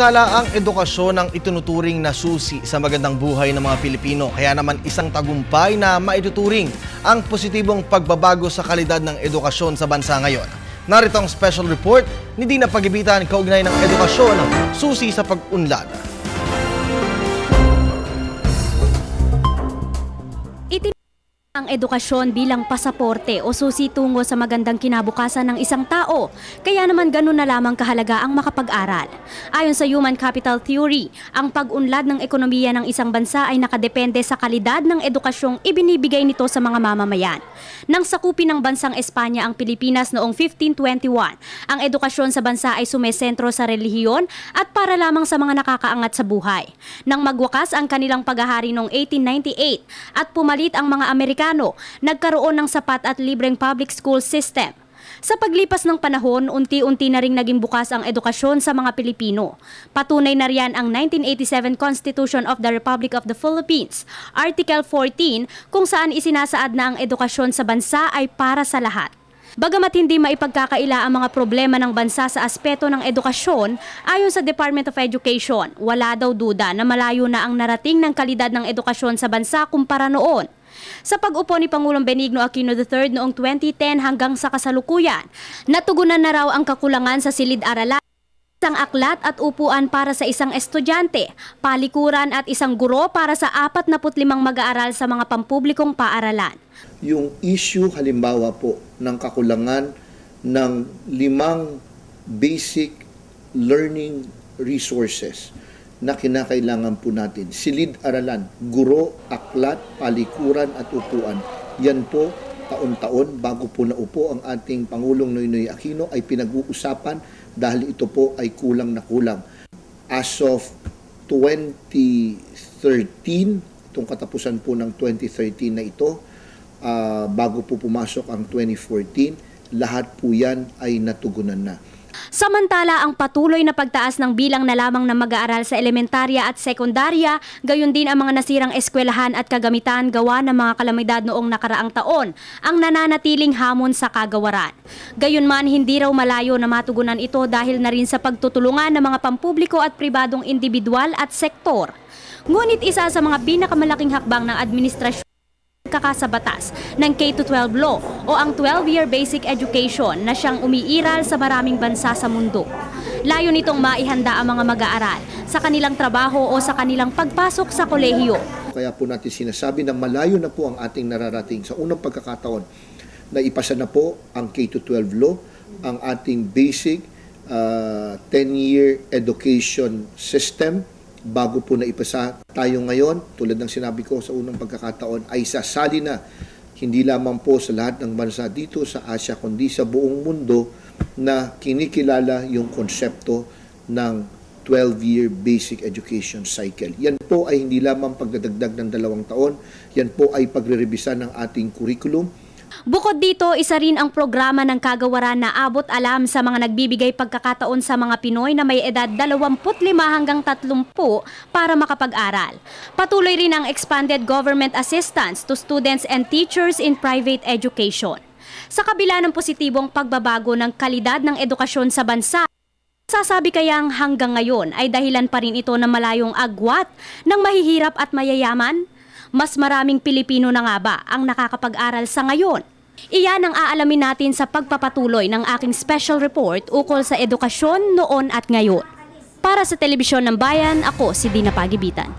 Samantala, ang edukasyon ang itunuturing na susi sa magandang buhay ng mga Pilipino. Kaya naman isang tagumpay na maituturing ang positibong pagbabago sa kalidad ng edukasyon sa bansa ngayon. Narito ang special report ni Dina Pagibitan kaugnay ng edukasyon, susi sa pag-unlad. Ang edukasyon bilang pasaporte o susi tungo sa magandang kinabukasan ng isang tao. Kaya naman ganun na lamang kahalaga ang makapag-aral. Ayon sa Human Capital Theory, ang pag-unlad ng ekonomiya ng isang bansa ay nakadepende sa kalidad ng edukasyong ibinibigay nito sa mga mamamayan. Nang sakupin ng bansang Espanya ang Pilipinas noong 1521, ang edukasyon sa bansa ay sumesentro sa relihiyon at para lamang sa mga nakakaangat sa buhay. Nang magwakas ang kanilang paghahari noong 1898 at pumalit ang mga Amerikano, nagkaroon ng sapat at libreng public school system. Sa paglipas ng panahon, unti-unti na ring naging bukas ang edukasyon sa mga Pilipino. Patunay na riyan ang 1987 Constitution of the Republic of the Philippines, Article 14, kung saan isinasaad na ang edukasyon sa bansa ay para sa lahat. Bagamat hindi maipagkakaila ang mga problema ng bansa sa aspeto ng edukasyon, ayon sa Department of Education, wala daw duda na malayo na ang narating ng kalidad ng edukasyon sa bansa kumpara noon. Sa pag-upo ni Pangulong Benigno Aquino III noong 2010 hanggang sa kasalukuyan, natugunan na raw ang kakulangan sa silid-aralan, isang aklat at upuan para sa isang estudyante, palikuran at isang guro para sa 45 mag-aaral sa mga pampublikong paaralan. Yung issue halimbawa po ng kakulangan ng 5 basic learning resources na kinakailangan po natin. Silid-aralan, guro, aklat, palikuran at upuan. Yan po, taon-taon, bago po naupo ang ating Pangulong Noynoy Aquino ay pinag-uusapan dahil ito po ay kulang na kulang. As of 2013, itong katapusan po ng 2013 na ito, bago po pumasok ang 2014, lahat po yan ay natugunan na. Samantala, ang patuloy na pagtaas ng bilang na lamang ng mag-aaral sa elementarya at sekundarya, gayon din ang mga nasirang eskwelahan at kagamitan gawa ng mga kalamidad noong nakaraang taon, ang nananatiling hamon sa kagawaran. Gayunman, hindi raw malayo na matugunan ito dahil na rin sa pagtutulungan ng mga pampubliko at pribadong individual at sektor. Ngunit isa sa mga pinakamalaking hakbang ng administrasyon kakasabatas ng K-12 law o ang 12-year basic education na siyang umiiral sa maraming bansa sa mundo. Layo nitong maihanda ang mga mag-aaral sa kanilang trabaho o sa kanilang pagpasok sa kolehiyo. Kaya po natin sinasabi na malayo na po ang ating nararating sa unang pagkakataon na ipasa na po ang K-12 law, ang ating basic 10-year education system. Bago po na ipasa tayo ngayon, tulad ng sinabi ko sa unang pagkakataon, ay sasali na hindi lamang po sa lahat ng bansa dito sa Asia, kundi sa buong mundo na kinikilala yung konsepto ng 12-year basic education cycle. Yan po ay hindi lamang pagdadagdag ng 2 taon, yan po ay pagre-revisa ng ating curriculum. Bukod dito, isa rin ang programa ng kagawaran na abot alam sa mga nagbibigay pagkakataon sa mga Pinoy na may edad 25 hanggang 30 para makapag-aral. Patuloy rin ang expanded government assistance to students and teachers in private education. Sa kabila ng positibong pagbabago ng kalidad ng edukasyon sa bansa, sasabi kayang hanggang ngayon ay dahilan pa rin ito na malayong agwat ng mahihirap at mayayaman? Mas maraming Pilipino na nga ba ang nakakapag-aral sa ngayon? Iyan ang aalamin natin sa pagpapatuloy ng aking special report ukol sa edukasyon noon at ngayon. Para sa Telebisyon ng Bayan, ako si Dina Pagibitan.